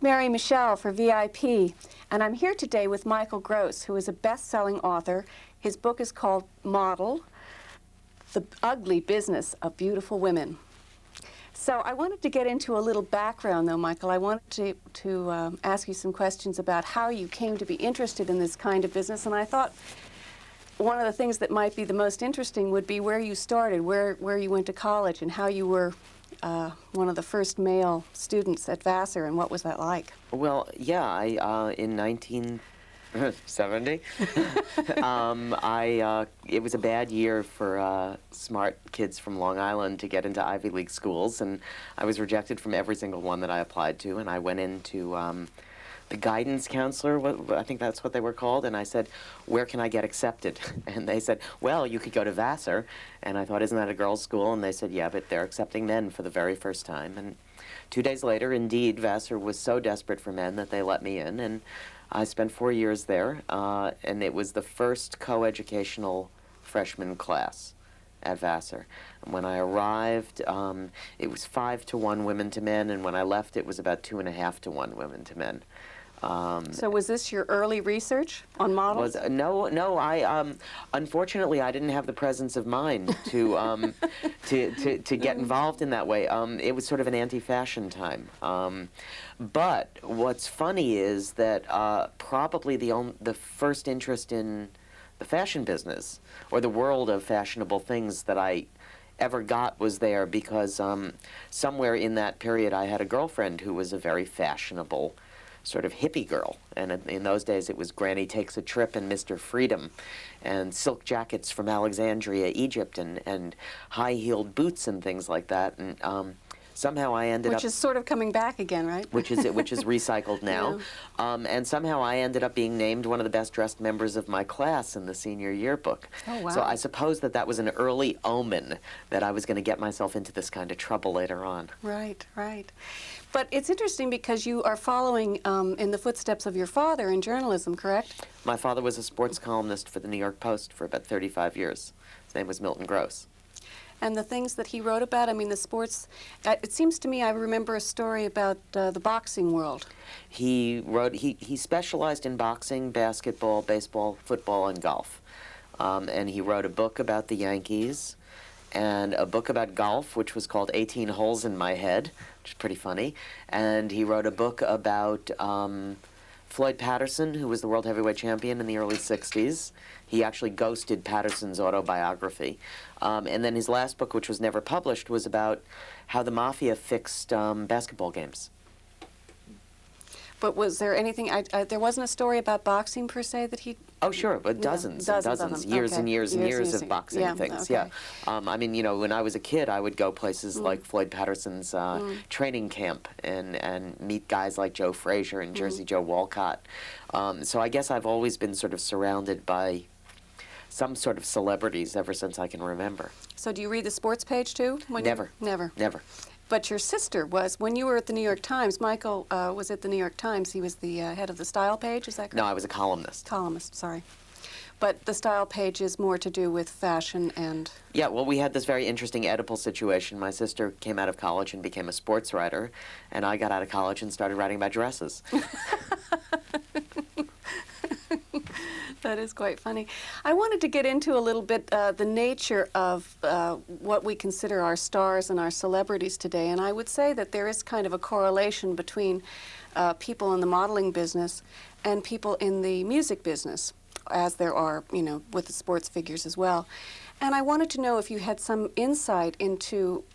Mary Michelle for VIP, and I'm here today with Michael Gross, who is a best-selling author. His book is called Model: The Ugly Business of Beautiful Women. So I wanted to get into a little background, though, Michael. I wanted to ask you some questions about how you came to be interested in this kind of business, and I thought one of the things that might be the most interesting would be where you started, where you went to college, and how you were one of the first male students at Vassar, and what was that like? Well, yeah, in 1970, it was a bad year for smart kids from Long Island to get into Ivy League schools, and I was rejected from every single one that I applied to, and I went into the guidance counselor, I think that's what they were called, and I said, where can I get accepted? And they said, well, you could go to Vassar. And I thought, isn't that a girls' school? And they said, yeah, but they're accepting men for the very first time. And 2 days later, indeed, Vassar was so desperate for men that they let me in, and I spent 4 years there, and it was the first coeducational freshman class at Vassar. And when I arrived, it was 5 to 1 women to men, and when I left, it was about 2.5 to 1 women to men. So was this your early research on models? No. Unfortunately, I didn't have the presence of mind to to get involved in that way. It was sort of an anti-fashion time. But what's funny is that probably the first interest in the fashion business or the world of fashionable things that I ever got was there because somewhere in that period I had a girlfriend who was a very fashionable sort of hippie girl, and in those days it was Granny Takes a Trip and Mr. Freedom and silk jackets from Alexandria, Egypt, and high-heeled boots and things like that, and somehow I ended up... Which is sort of coming back again, right? Which is recycled now. Yeah. And somehow I ended up being named one of the best-dressed members of my class in the senior yearbook. Oh, wow. So I suppose that was an early omen that I was going to get myself into this kind of trouble later on. Right, right. But it's interesting because you are following in the footsteps of your father in journalism, correct? My father was a sports columnist for the New York Post for about 35 years. His name was Milton Gross. And the things that he wrote about, I mean, the sports, it seems to me I remember a story about the boxing world. He specialized in boxing, basketball, baseball, football, and golf. And he wrote a book about the Yankees and a book about golf, which was called 18 Holes in My Head, which is pretty funny. And he wrote a book about Floyd Patterson, who was the world heavyweight champion in the early 60s. He actually ghosted Patterson's autobiography. And then his last book, which was never published, was about how the mafia fixed basketball games. But was there anything, there wasn't a story about boxing per se that he... Oh, sure, but dozens and dozens, years and years and years of boxing things, yeah. I mean, you know, when I was a kid, I would go places like Floyd Patterson's training camp and meet guys like Joe Frazier and Jersey Joe Walcott. So I guess I've always been sort of surrounded by some sort of celebrities ever since I can remember. So do you read the sports page, too? Never. Never? Never. But your sister was, when you were at the New York Times, Michael was at the New York Times. He was the head of the style page, is that correct? No, I was a columnist. Columnist, sorry. But the style page is more to do with fashion and... Yeah, well, we had this very interesting Oedipal situation. My sister came out of college and became a sports writer, and I got out of college and started writing about dresses. That is quite funny. I wanted to get into a little bit the nature of what we consider our stars and our celebrities today, and I would say that there is kind of a correlation between people in the modeling business and people in the music business, as there are, you know, with the sports figures as well. And I wanted to know if you had some insight into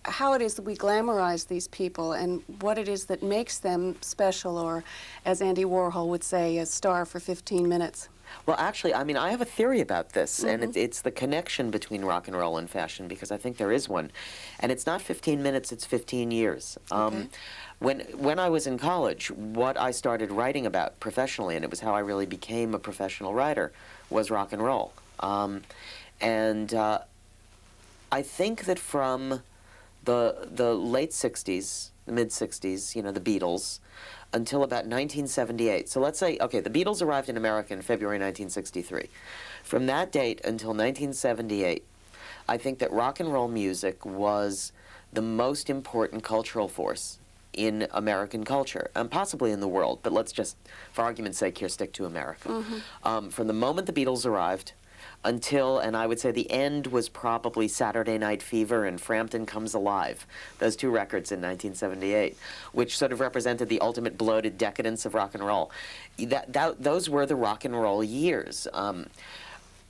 how it is that we glamorize these people and what it is that makes them special, or, as Andy Warhol would say, a star for 15 minutes. Well, actually, I mean, I have a theory about this, and it's the connection between rock and roll and fashion, because I think there is one. And it's not 15 minutes, it's 15 years. Okay. When I was in college, what I started writing about professionally, and it was how I really became a professional writer, was rock and roll. I think that from the late 60s, the mid-60s, you know, the Beatles, until about 1978. So let's say, okay, the Beatles arrived in America in February 1963. From that date until 1978, I think that rock and roll music was the most important cultural force in American culture, and possibly in the world, but let's just, for argument's sake here, stick to America. From the moment the Beatles arrived until, and I would say the end was probably Saturday Night Fever and Frampton Comes Alive, those two records in 1978, which sort of represented the ultimate bloated decadence of rock and roll. Those were the rock and roll years.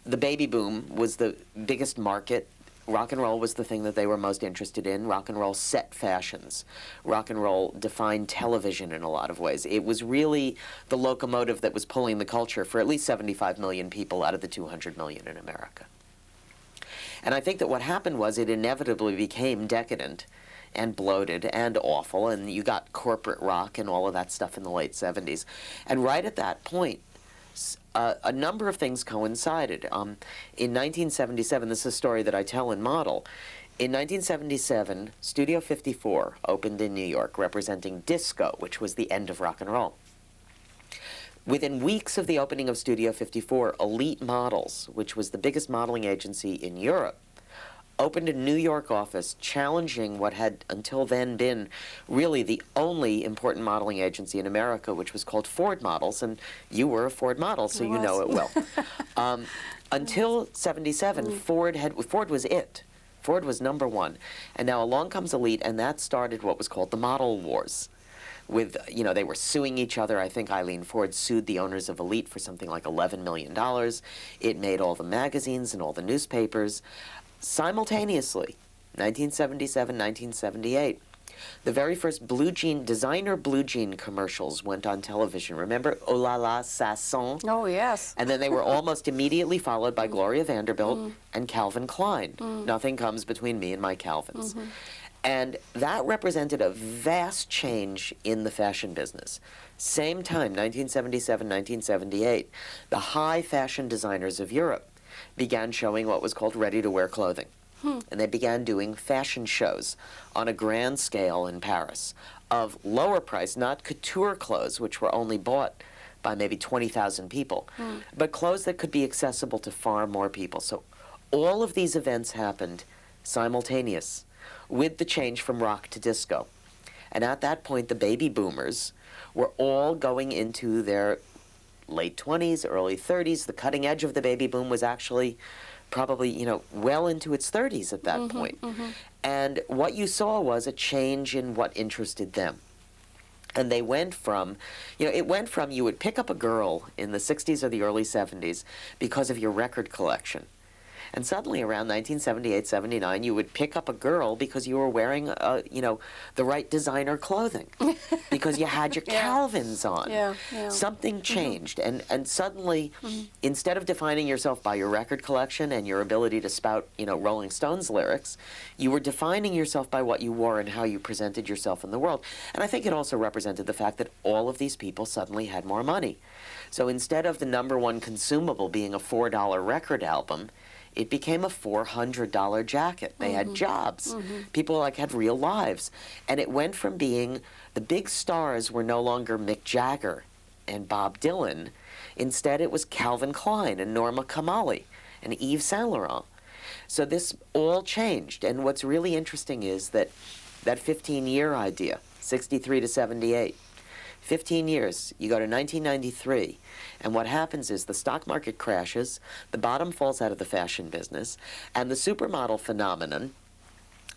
The baby boom was the biggest market. Rock and roll was the thing that they were most interested in. Rock and roll set fashions. Rock and roll defined television in a lot of ways. It was really the locomotive that was pulling the culture for at least 75 million people out of the 200 million in America. And I think that what happened was it inevitably became decadent and bloated and awful, and you got corporate rock and all of that stuff in the late 70s. And right at that point, a number of things coincided. In 1977, this is a story that I tell in Model. In 1977, Studio 54 opened in New York, representing disco, which was the end of rock and roll. Within weeks of the opening of Studio 54, Elite Models, which was the biggest modeling agency in Europe, opened a New York office challenging what had until then been really the only important modeling agency in America, which was called Ford Models, and you were a Ford model, so you know it well. Until 77, Ford was it. Ford was number one. And now along comes Elite, and that started what was called the Model Wars. With, they were suing each other. I think Eileen Ford sued the owners of Elite for something like $11 million. It made all the magazines and all the newspapers. Simultaneously, 1977, 1978, the very first designer blue jean commercials went on television. Remember Oh La La, Ça Sent? Oh, yes. And then they were almost immediately followed by Gloria Vanderbilt and Calvin Klein. Nothing comes between me and my Calvins. And that represented a vast change in the fashion business. Same time, 1977, 1978, the high fashion designers of Europe began showing what was called ready-to-wear clothing. And they began doing fashion shows on a grand scale in Paris of lower price, not couture clothes, which were only bought by maybe 20,000 people, but clothes that could be accessible to far more people. So all of these events happened simultaneous with the change from rock to disco. And at that point, the baby boomers were all going into their late 20s, early 30s. The cutting edge of the baby boom was actually probably, well into its 30s at that point. And what you saw was a change in what interested them. And they went from, it went from you would pick up a girl in the 60s or the early 70s because of your record collection. And suddenly around 1978, 79, you would pick up a girl because you were wearing, the right designer clothing, because you had your Calvins on. Something changed, and suddenly, instead of defining yourself by your record collection and your ability to spout, Rolling Stones lyrics, you were defining yourself by what you wore and how you presented yourself in the world. And I think it also represented the fact that all of these people suddenly had more money. So instead of the number one consumable being a $4 record album, it became a $400 jacket. They had jobs. People had real lives. And it went from being, the big stars were no longer Mick Jagger and Bob Dylan. Instead, it was Calvin Klein and Norma Kamali and Yves Saint Laurent. So this all changed. And what's really interesting is that 15-year idea, 63 to 78, 15 years, you go to 1993, and what happens is the stock market crashes, the bottom falls out of the fashion business, and the supermodel phenomenon,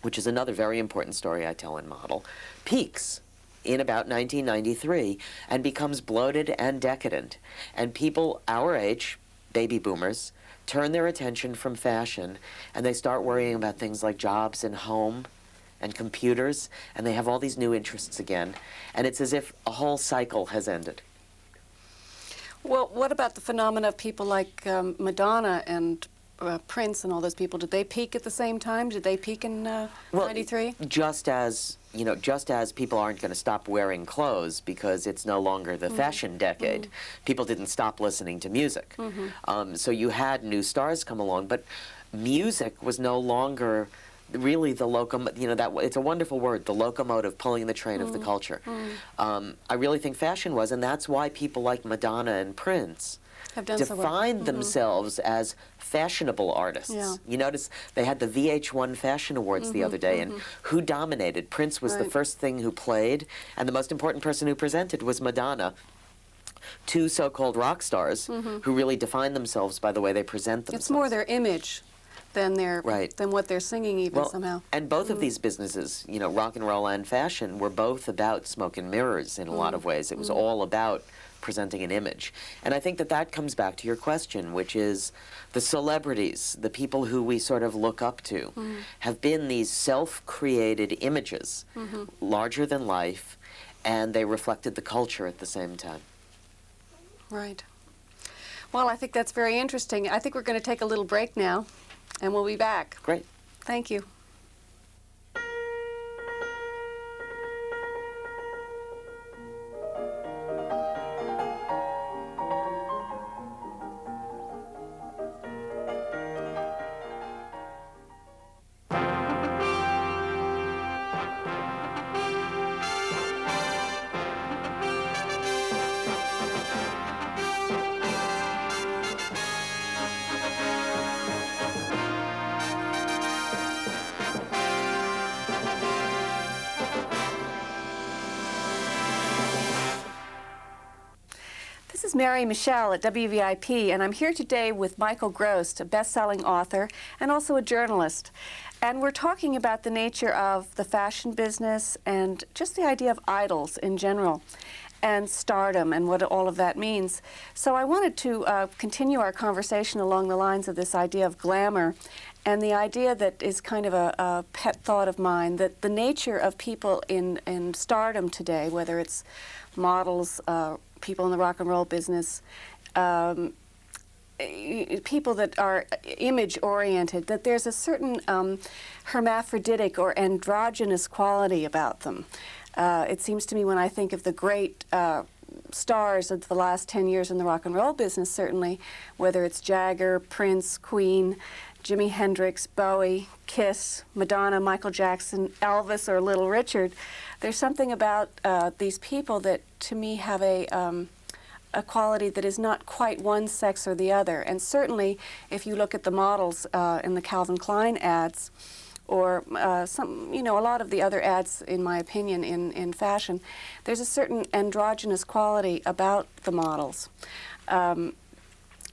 which is another very important story I tell in Model, peaks in about 1993 and becomes bloated and decadent. And people our age, baby boomers, turn their attention from fashion, and they start worrying about things like jobs and home and computers, and they have all these new interests again. And it's as if a whole cycle has ended. Well, what about the phenomena of people like Madonna and Prince and all those people? Did they peak at the same time? Did they peak in 93? Just as people aren't going to stop wearing clothes because it's no longer the fashion decade, people didn't stop listening to music. So you had new stars come along, but music was no longer really the that it's a wonderful word, the locomotive pulling the train of the culture. I really think fashion was, and that's why people like Madonna and Prince Have done so well. defined themselves as fashionable artists. Yeah. You notice they had the VH1 Fashion Awards the other day, and who dominated? Prince was the Right. first thing who played, and the most important person who presented was Madonna. Two so-called rock stars who really define themselves by the way they present themselves. It's more their image than Right. than what they're singing even somehow. And both of these businesses, rock and roll and fashion, were both about smoke and mirrors in a lot of ways. It was all about presenting an image. And I think that that comes back to your question, which is the celebrities, the people who we sort of look up to, have been these self-created images, larger than life, and they reflected the culture at the same time. Right. Well, I think that's very interesting. I think we're going to take a little break now, and we'll be back. Great. Thank you. This is Mary Michelle at WVIP, and I'm here today with Michael Grost, a best-selling author and also a journalist. And we're talking about the nature of the fashion business and just the idea of idols in general and stardom and what all of that means. So I wanted to continue our conversation along the lines of this idea of glamour and the idea that is kind of a pet thought of mine, that the nature of people in stardom today, whether it's models, people in the rock and roll business, people that are image-oriented, that there's a certain hermaphroditic or androgynous quality about them. It seems to me when I think of the great stars of the last 10 years in the rock and roll business, certainly, whether it's Jagger, Prince, Queen, Jimi Hendrix, Bowie, Kiss, Madonna, Michael Jackson, Elvis, or Little Richard, there's something about these people that, to me, have a quality that is not quite one sex or the other. And certainly, if you look at the models in the Calvin Klein ads, or a lot of the other ads, in my opinion, in fashion, there's a certain androgynous quality about the models.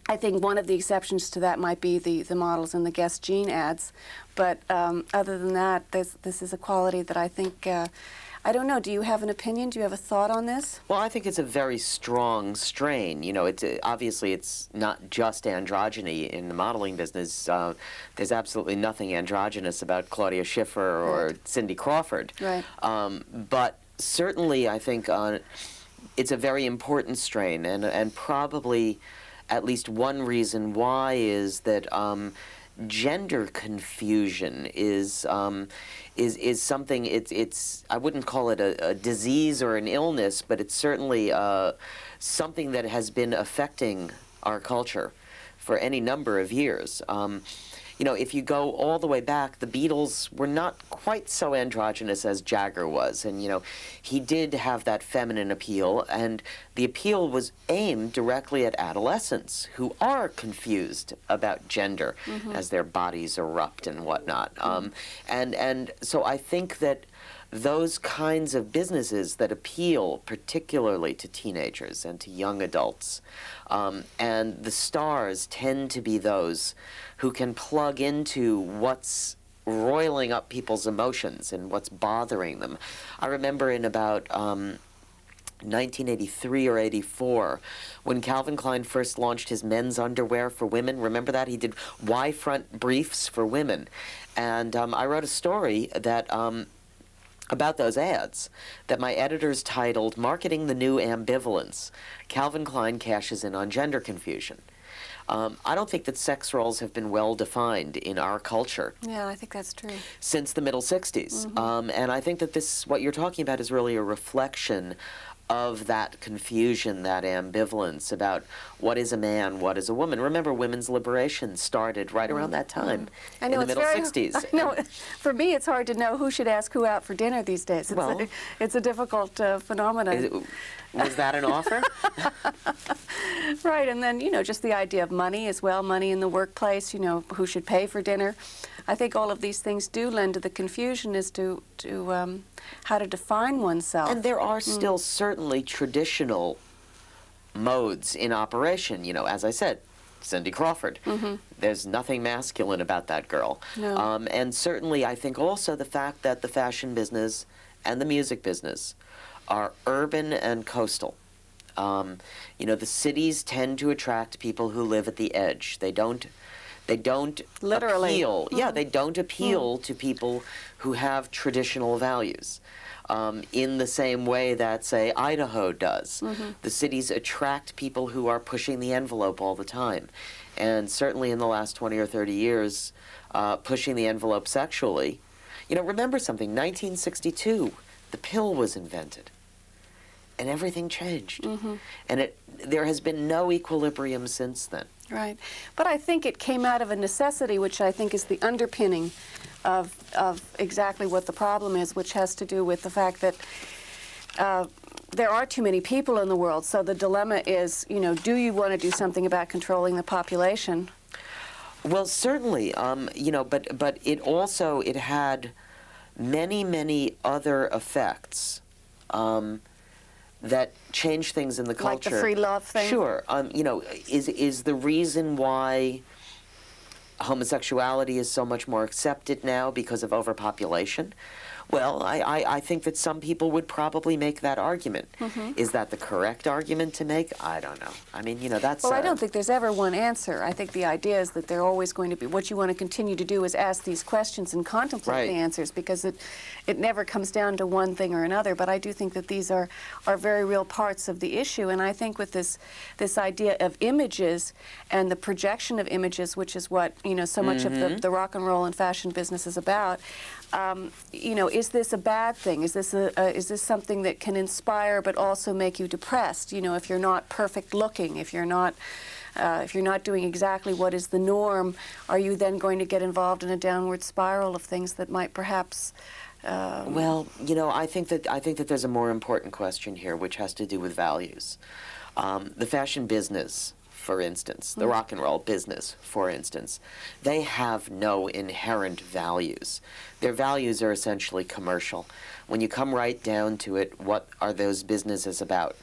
I think one of the exceptions to that might be the models in the Guess Jean ads, but other than that, this is a quality that I think, I don't know, do you have an opinion? Do you have a thought on this? Well, I think it's a very strong strain. It's obviously it's not just androgyny in the modeling business. There's absolutely nothing androgynous about Claudia Schiffer or Cindy Crawford. Right. But certainly, I think it's a very important strain, and probably at least one reason why is that gender confusion is something. It's I wouldn't call it a disease or an illness, but it's certainly something that has been affecting our culture for any number of years. If you go all the way back, the Beatles were not quite so androgynous as Jagger was, and he did have that feminine appeal, and the appeal was aimed directly at adolescents who are confused about gender as their bodies erupt and whatnot. And so I think that those kinds of businesses that appeal particularly to teenagers and to young adults, and the stars tend to be those who can plug into what's roiling up people's emotions and what's bothering them. I remember in about 1983 or 84, when Calvin Klein first launched his men's underwear for women. Remember that? He did Y-front briefs for women. And I wrote a story that about those ads that my editors titled "Marketing the New Ambivalence. Calvin Klein Cashes in on Gender Confusion." I don't think that sex roles have been well defined in our culture. Yeah, I think that's true. Since the middle 60s. And I think that what you're talking about is really a reflection of that confusion, that ambivalence about what is a man, what is a woman. Remember, women's liberation started right around that time, I know in the it's middle very, 60s. I know, for me, it's hard to know who should ask who out for dinner these days. It's, Well, it's a difficult phenomenon. Was that an offer? Right, and then, you know, just the idea of money as well, money in the workplace, you know, who should pay for dinner. I think all of these things do lend to the confusion as to how to define oneself. And there are still certainly traditional modes in operation. You know, as I said, Cindy Crawford. There's nothing masculine about that girl. No. And certainly I think also the fact that the fashion business and the music business are urban and coastal. You know, the cities tend to attract people who live at the edge. They don't Literally. appeal. Yeah, they don't appeal to people who have traditional values. In the same way that, say, Idaho does. The cities attract people who are pushing the envelope all the time. And certainly in the last 20 or 30 years, pushing the envelope sexually. You know, remember something, 1962, the pill was invented. And everything changed. And there has been no equilibrium since then. Right. But I think it came out of a necessity, which I think is the underpinning of exactly what the problem is, which has to do with the fact that there are too many people in the world. So the dilemma is, you know, do you want to do something about controlling the population? Well, certainly, you know, but it had many other effects that change things in the culture. Like the free love thing? Sure. You know, is the reason why homosexuality is so much more accepted now because of overpopulation? Well, I think that some people would probably make that argument. Is that the correct argument to make? I don't know. I mean, you know, that's... Well, I don't think there's ever one answer. I think the idea is that they're always going to be... What you want to continue to do is ask these questions and contemplate the answers, because it never comes down to one thing or another. But I do think that these are very real parts of the issue. And I think with this idea of images and the projection of images, which is what, you know, so much of the rock and roll and fashion business is about, you know, is this a bad thing? Is this something that can inspire but also make you depressed? You know, if you're not perfect looking, if you're not doing exactly what is the norm, are you then going to get involved in a downward spiral of things that might perhaps? Well, you know, I think that there's a more important question here, which has to do with values. The fashion business, for instance, the rock and roll business, for instance, they have no inherent values. Their values are essentially commercial. When you come right down to it, what are those businesses about?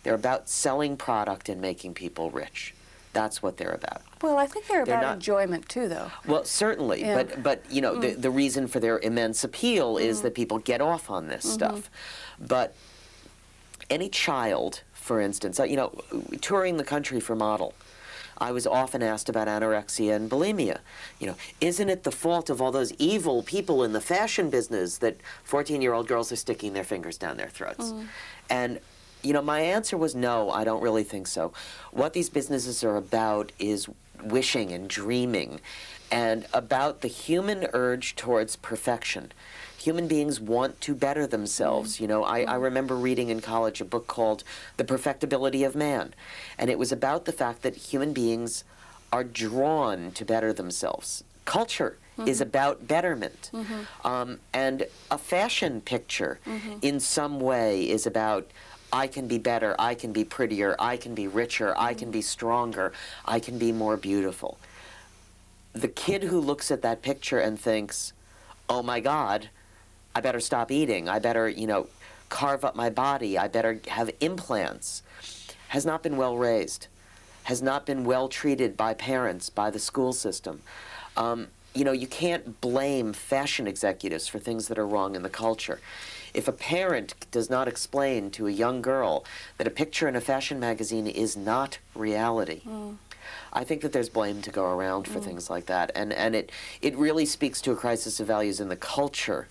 They're about selling product and making people rich. That's what they're about. Well, I think they're about not- enjoyment too, though. Well, certainly, Yeah. but you know, the reason for their immense appeal is that people get off on this stuff. But any child, for instance, you know, touring the country for model, I was often asked about anorexia and bulimia. You know, isn't it the fault of all those evil people in the fashion business that 14-year-old girls are sticking their fingers down their throats? And, you know, my answer was no, I don't really think so. What these businesses are about is wishing and dreaming and about the human urge towards perfection. Human beings want to better themselves. You know, I remember reading in college a book called The Perfectibility of Man, and it was about the fact that human beings are drawn to better themselves. Culture is about betterment. And a fashion picture in some way is about, I can be better, I can be prettier, I can be richer, I can be stronger, I can be more beautiful. The kid who looks at that picture and thinks, oh my God, I better stop eating, I better, you know, carve up my body, I better have implants, has not been well raised, has not been well treated by parents, by the school system. You know, you can't blame fashion executives for things that are wrong in the culture. If a parent does not explain to a young girl that a picture in a fashion magazine is not reality, I think that there's blame to go around for things like that. And it really speaks to a crisis of values in the culture,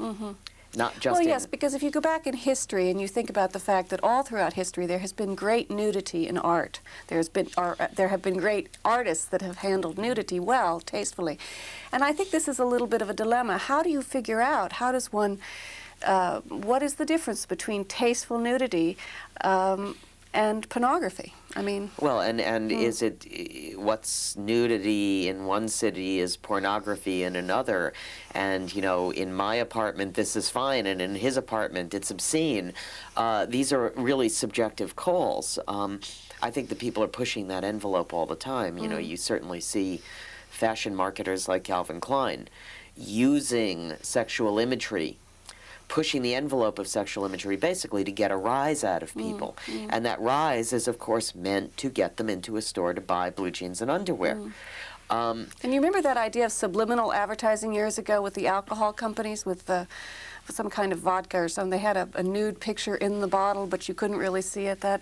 not just Well, in... yes, because if you go back in history and you think about the fact that all throughout history there has been great nudity in art. There have been great artists that have handled nudity well, tastefully. And I think this is a little bit of a dilemma. How do you figure out, how does one what is the difference between tasteful nudity and pornography? I mean, Well, and is it what's nudity in one city is pornography in another? And you know, in my apartment this is fine, and in his apartment it's obscene. These are really subjective calls. I think that people are pushing that envelope all the time. You know, you certainly see fashion marketers like Calvin Klein using sexual imagery, pushing the envelope of sexual imagery basically to get a rise out of people. And that rise is, of course, meant to get them into a store to buy blue jeans and underwear. and you remember that idea of subliminal advertising years ago with the alcohol companies with some kind of vodka or something? They had a nude picture in the bottle, but you couldn't really see it. That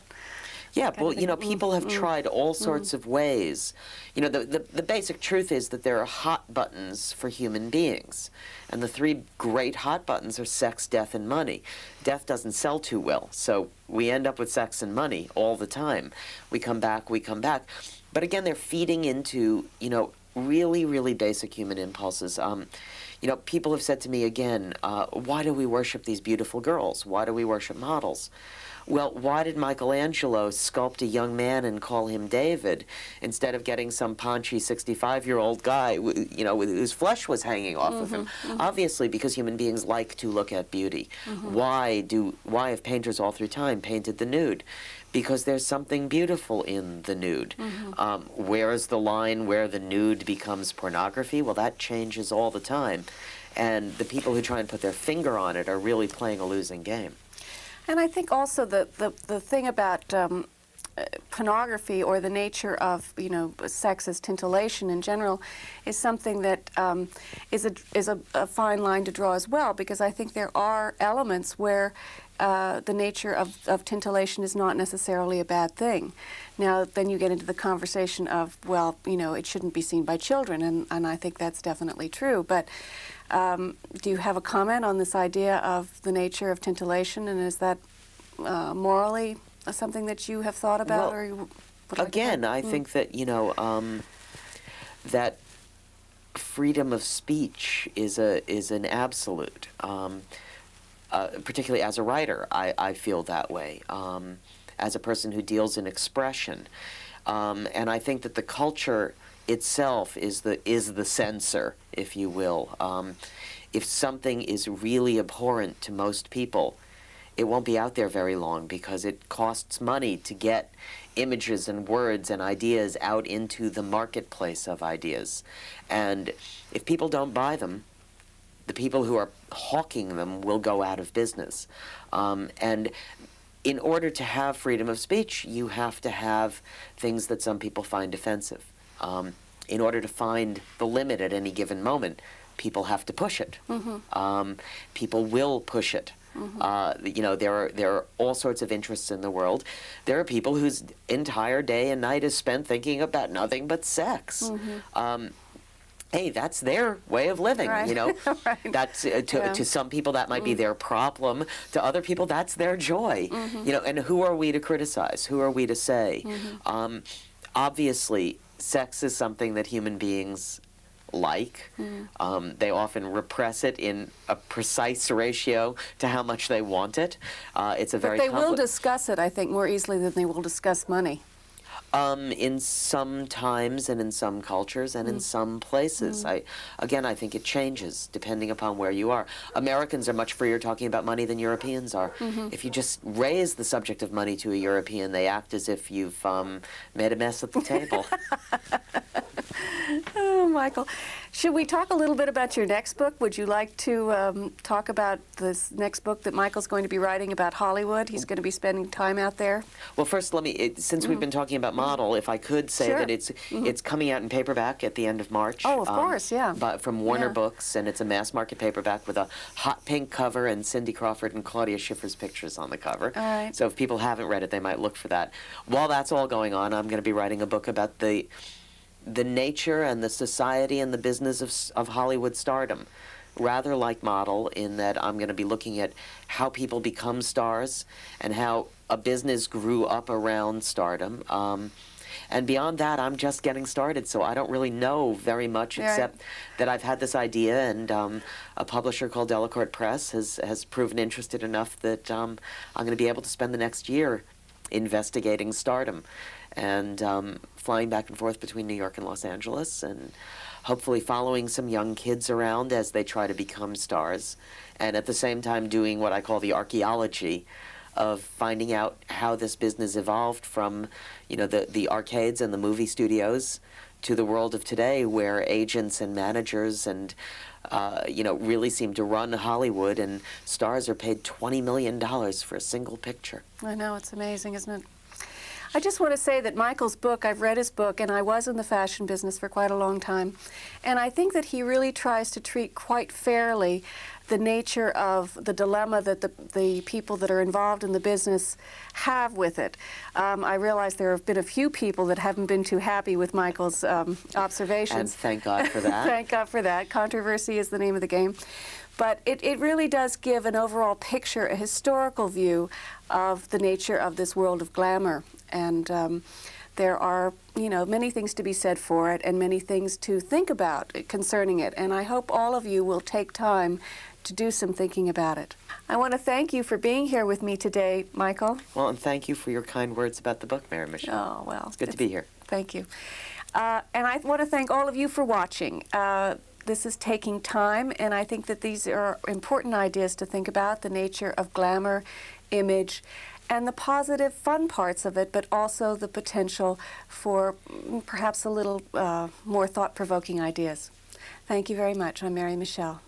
Yeah, kind well, of you know, thing. people have tried all sorts of ways. You know, the basic truth is that there are hot buttons for human beings. And the three great hot buttons are sex, death, and money. Death doesn't sell too well, so we end up with sex and money all the time. We come back, we come back. But again, they're feeding into, you know, really, really basic human impulses. You know, people have said to me again, why do we worship these beautiful girls? Why do we worship models? Well, why did Michelangelo sculpt a young man and call him David instead of getting some paunchy 65-year-old guy, you know, whose flesh was hanging off of him? Obviously, because human beings like to look at beauty. Why have painters all through time painted the nude? Because there's something beautiful in the nude. Where is the line where the nude becomes pornography? Well, that changes all the time. And the people who try and put their finger on it are really playing a losing game. And I think also the thing about pornography or the nature of, you know, sex as titillation in general is something that is a fine line to draw as well, because I think there are elements where the nature of titillation is not necessarily a bad thing. Now, then you get into the conversation of, well, you know, it shouldn't be seen by children, and I think that's definitely true. But do you have a comment on this idea of the nature of titillation, and is that morally something that you have thought about? Well, or you would like to again, have? I think that, you know, that freedom of speech is an absolute. Particularly as a writer, I feel that way. As a person who deals in expression, and I think that the culture itself is the censor, if you will. If something is really abhorrent to most people, it won't be out there very long because it costs money to get images and words and ideas out into the marketplace of ideas. And if people don't buy them, the people who are hawking them will go out of business. And in order to have freedom of speech, you have to have things that some people find offensive. In order to find the limit at any given moment, people have to push it. People will push it. You know, there are all sorts of interests in the world. There are people whose entire day and night is spent thinking about nothing but sex. Hey, that's their way of living, Right. you know. Right. That's Yeah. to some people that might be their problem. To other people, that's their joy. You know, and who are we to criticize? Who are we to say? Obviously, sex is something that human beings like. They often repress it in a precise ratio to how much they want it. It's a But very they will discuss it, I think, more easily than they will discuss money. in some times and in some cultures and in some places. I think it changes depending upon where you are. Americans are much freer talking about money than Europeans are. If you just raise the subject of money to a European, they act as if you've made a mess at the table. Oh, Michael. Should we talk a little bit about your next book? Would you like to talk about this next book that Michael's going to be writing about Hollywood? He's going to be spending time out there. Well, first, since we've been talking about Model, if I could say Sure. that it's coming out in paperback at the end of March. Oh, of course, yeah. But from Warner Yeah. Books, and it's a mass market paperback with a hot pink cover and Cindy Crawford and Claudia Schiffer's pictures on the cover. All right. So if people haven't read it, they might look for that. While that's all going on, I'm going to be writing a book about the nature and the society and the business of Hollywood stardom, rather like Model, in that I'm going to be looking at how people become stars and how a business grew up around stardom. And beyond that, I'm just getting started, so I don't really know very much, Right. except that I've had this idea, and a publisher called Delacorte Press has proven interested enough that I'm going to be able to spend the next year investigating stardom and flying back and forth between New York and Los Angeles, and hopefully following some young kids around as they try to become stars, and at the same time doing what I call the archaeology of finding out how this business evolved from, you know, the arcades and the movie studios to the world of today, where agents and managers and you know, really seem to run Hollywood, and stars are paid $20 million for a single picture. I know, it's amazing, isn't it? I just want to say that Michael's book, I've read his book, and I was in the fashion business for quite a long time, and I think that he really tries to treat quite fairly the nature of the dilemma that the people that are involved in the business have with it. I realize there have been a few people that haven't been too happy with Michael's observations. And thank God for that. Thank God for that. Controversy is the name of the game. But it really does give an overall picture, a historical view of the nature of this world of glamour. And there are, you know, many things to be said for it and many things to think about concerning it. And I hope all of you will take time to do some thinking about it. I want to thank you for being here with me today, Michael. Well, and thank you for your kind words about the book, Mary Michelle. Oh, well. It's good to be here. Thank you. And I want to thank all of you for watching. This is taking time, and I think that these are important ideas to think about, the nature of glamour, image, and the positive, fun parts of it, but also the potential for perhaps a little more thought-provoking ideas. Thank you very much. I'm Mary Michelle.